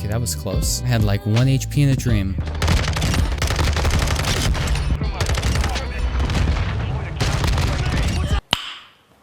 Okay, that was close. I had like 1 HP in a dream.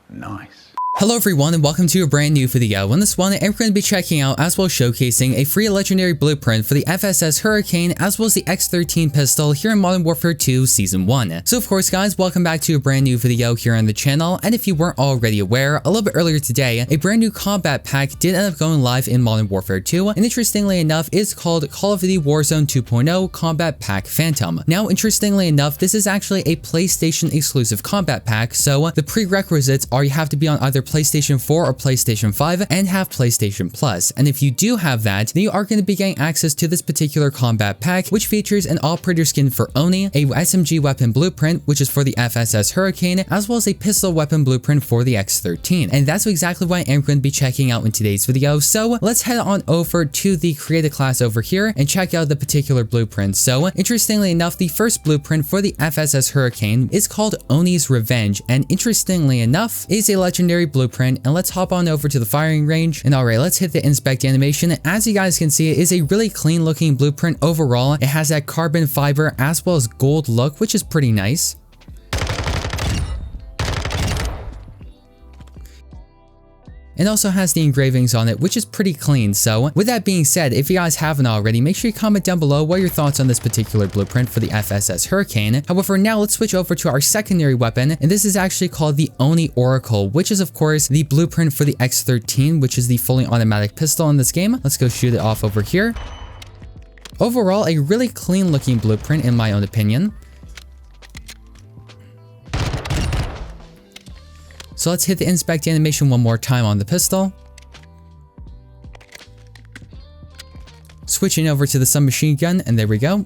Nice. Hello everyone and welcome to a brand new video. In this one, I'm going to be checking out as well as showcasing a free legendary blueprint for the FSS Hurricane as well as the X13 pistol here in Modern Warfare 2 Season 1. So of course guys, welcome back to a brand new video here on the channel, and if you weren't already aware, a little bit earlier today, a brand new combat pack did end up going live in Modern Warfare 2, and interestingly enough, it's called Call of Duty Warzone 2.0 Combat Pack Phantom. Now interestingly enough, this is actually a PlayStation exclusive combat pack, so the prerequisites are you have to be on either PlayStation 4 or PlayStation 5 and have PlayStation Plus. And if you do have that, then you are going to be getting access to this particular combat pack, which features an operator skin for Oni, a SMG weapon blueprint, which is for the FSS Hurricane, as well as a pistol weapon blueprint for the X13. And that's exactly what I'm going to be checking out in today's video. So let's head on over to the create a class over here and check out the particular blueprint. So interestingly enough, the first blueprint for the FSS Hurricane is called Oni's Revenge, and interestingly enough, is a legendary blueprint. And let's hop on over to the firing range. And alright, let's hit the inspect animation. As you guys can see, it is a really clean looking blueprint overall. It has that carbon fiber as well as gold look, which is pretty nice. It also has the engravings on it, which is pretty clean. So with that being said, if you guys haven't already, make sure you comment down below what are your thoughts on this particular blueprint for the FSS Hurricane. However, now let's switch over to our secondary weapon, and this is actually called the Oni Oracle, which is of course the blueprint for the X13, which is the fully automatic pistol in this game. Let's go shoot it off over here. Overall, a really clean looking blueprint in my own opinion. So let's hit the inspect animation one more time on the pistol. Switching over to the submachine gun, and there we go.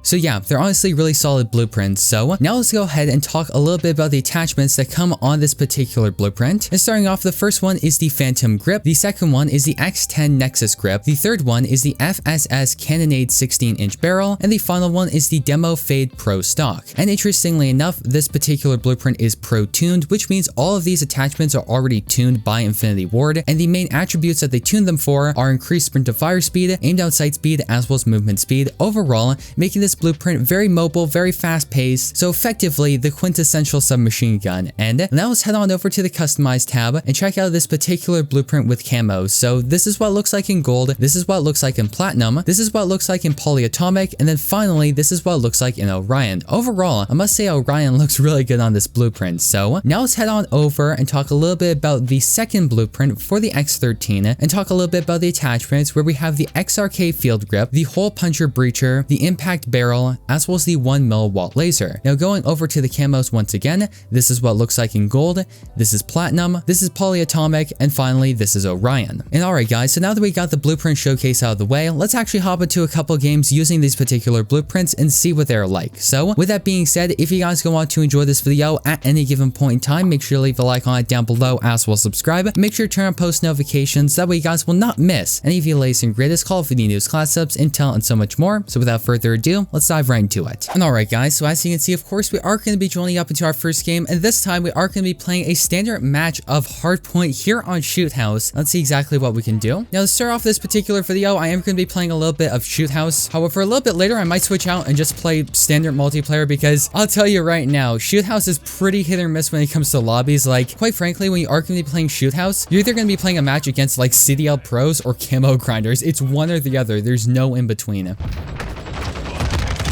So yeah, they're honestly really solid blueprints. So now let's go ahead and talk a little bit about the attachments that come on this particular blueprint. And starting off, the first one is the Phantom Grip. The second one is the X10 Nexus Grip. The third one is the FSS Cannonade 16-inch barrel. And the final one is the Demo Fade Pro stock. And interestingly enough, this particular blueprint is Pro tuned, which means all of these attachments are already tuned by Infinity Ward. And the main attributes that they tune them for are increased sprint to fire speed, aim down sight speed, as well as movement speed, overall making this blueprint very mobile, very fast paced, so effectively the quintessential submachine gun. And now let's head on over to the customize tab and check out this particular blueprint with camos. So this is what it looks like in gold, this is what it looks like in platinum, this is what it looks like in polyatomic, and then finally this is what it looks like in Orion. Overall, I must say Orion looks really good on this blueprint. So now let's head on over and talk a little bit about the second blueprint for the X13 and talk a little bit about the attachments, where we have the XRK field grip, the hole puncher breacher, the impact barrel, as well as the 1 milliwatt laser. Now going over to the camos once again, this is what it looks like in gold, this is platinum, this is polyatomic, and finally this is Orion. And alright guys, so now that we got the blueprint showcase out of the way, let's actually hop into a couple games using these particular blueprints and see what they're like. So with that being said, if you guys want to enjoy this video at any given point in time, make sure to leave a like on it down below, as well as subscribe. Make sure to turn on post notifications, that way you guys will not miss any of the latest and greatest Call of Duty news, class ups, intel, and so much more. So without further ado, let's dive right into it. And alright guys, so as you can see, of course, we are going to be joining up into our first game, and this time we are going to be playing a standard match of Hardpoint here on Shoot House. Let's see exactly what we can do. Now to start off this particular video, I am going to be playing a little bit of Shoot House. However, a little bit later I might switch out and just play standard multiplayer, because I'll tell you right now, Shoot House is pretty hit or miss when it comes to lobbies. Like, quite frankly, when you are going to be playing Shoot House, you're either going to be playing a match against like CDL pros or camo grinders. It's one or the other. There's no in between.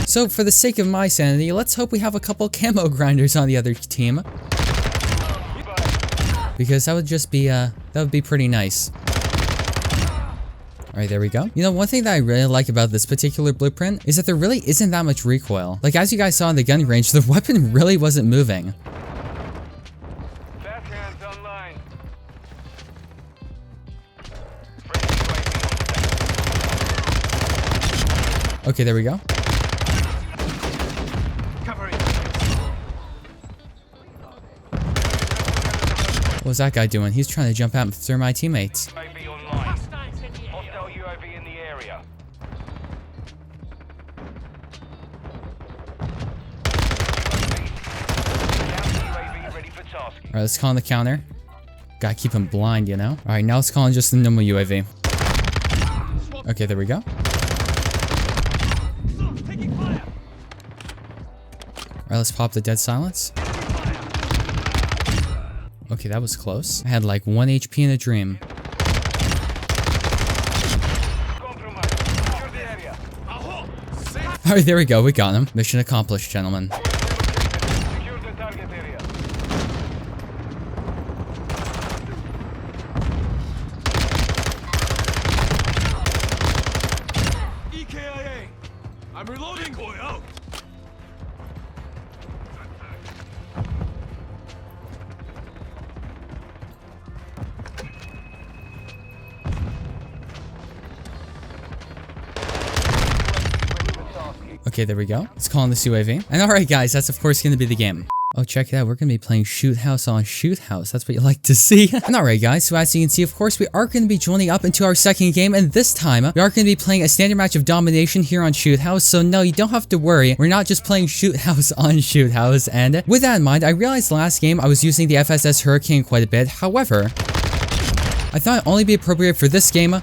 So for the sake of my sanity, let's hope we have a couple camo grinders on the other team, because that would just be that would be pretty nice. Alright, there we go. You know, one thing that I really like about this particular blueprint is that there really isn't that much recoil. Like, as you guys saw in the gun range, the weapon really wasn't moving. Okay, there we go. What was that guy doing? He's trying to jump out and throw my teammates. Alright, let's call on the counter. Gotta keep him blind, you know? Alright, now let's call in just the normal UAV. Okay, there we go. Alright, let's pop the dead silence. Okay, that was close. I had like 1 HP in a dream. Alright, there we go. We got him. Mission accomplished, gentlemen. I'm reloading. Going out. Okay, there we go. Let's call in this UAV. And alright guys, that's of course going to be the game. Oh, check it out. We're going to be playing Shoot House on Shoot House. That's what you like to see. And alright guys, so as you can see, of course, we are going to be joining up into our second game. And this time, we are going to be playing a standard match of Domination here on Shoot House. So no, you don't have to worry. We're not just playing Shoot House on Shoot House. And with that in mind, I realized last game I was using the FSS Hurricane quite a bit. However, I thought it'd only be appropriate for this game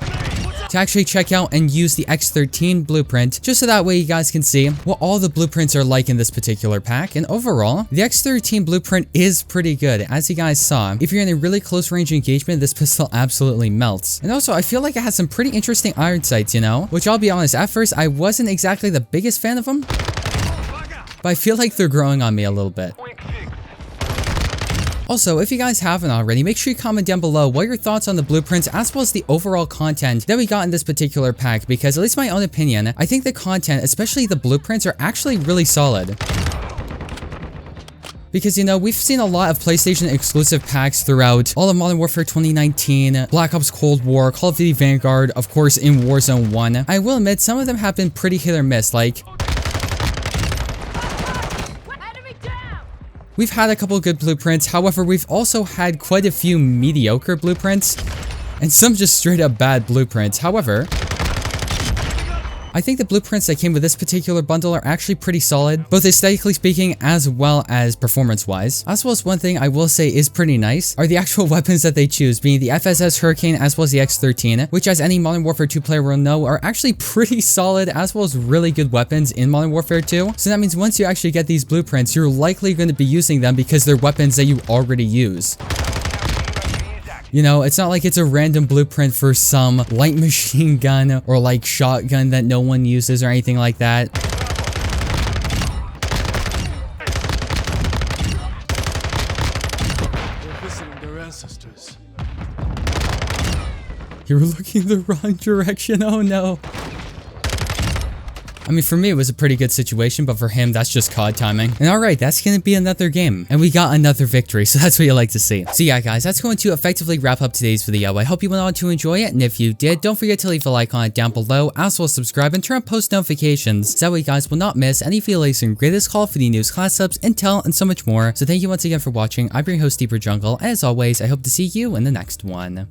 to actually check out and use the X13 blueprint, just so that way you guys can see what all the blueprints are like in this particular pack. And overall, the X13 blueprint is pretty good. As you guys saw, if you're in a really close range engagement, this pistol absolutely melts. And also, I feel like it has some pretty interesting iron sights, you know, which I'll be honest, at first I wasn't exactly the biggest fan of them, but I feel like they're growing on me a little bit. Also, if you guys haven't already, make sure you comment down below what your thoughts on the blueprints as well as the overall content that we got in this particular pack, because at least my own opinion, I think the content, especially the blueprints, are actually really solid. Because, you know, we've seen a lot of PlayStation exclusive packs throughout all of Modern Warfare 2019, Black Ops Cold War, Call of Duty Vanguard, of course in Warzone 1. I will admit, some of them have been pretty hit or miss, like we've had a couple good blueprints, however, we've also had quite a few mediocre blueprints, and some just straight up bad blueprints. However, I think the blueprints that came with this particular bundle are actually pretty solid, both aesthetically speaking as well as performance-wise. As well as one thing I will say is pretty nice are the actual weapons that they choose, being the FSS Hurricane as well as the X13, which as any Modern Warfare 2 player will know are actually pretty solid as well as really good weapons in Modern Warfare 2. So that means once you actually get these blueprints, you're likely going to be using them because they're weapons that you already use. You know, it's not like it's a random blueprint for some light machine gun or like shotgun that no one uses or anything like that. They're visiting their ancestors. You're looking the wrong direction, oh no. I mean, for me, it was a pretty good situation, but for him, that's just COD timing. And alright, that's gonna be another game. And we got another victory, so that's what you like to see. So yeah, guys, that's going to effectively wrap up today's video. I hope you went on to enjoy it, and if you did, don't forget to leave a like on it down below, as well as subscribe and turn on post notifications, so that way you guys will not miss any of the latest and greatest Call of Duty news, class ups, intel, and so much more. So thank you once again for watching. I've been your host, Deeper Jungle, and as always, I hope to see you in the next one.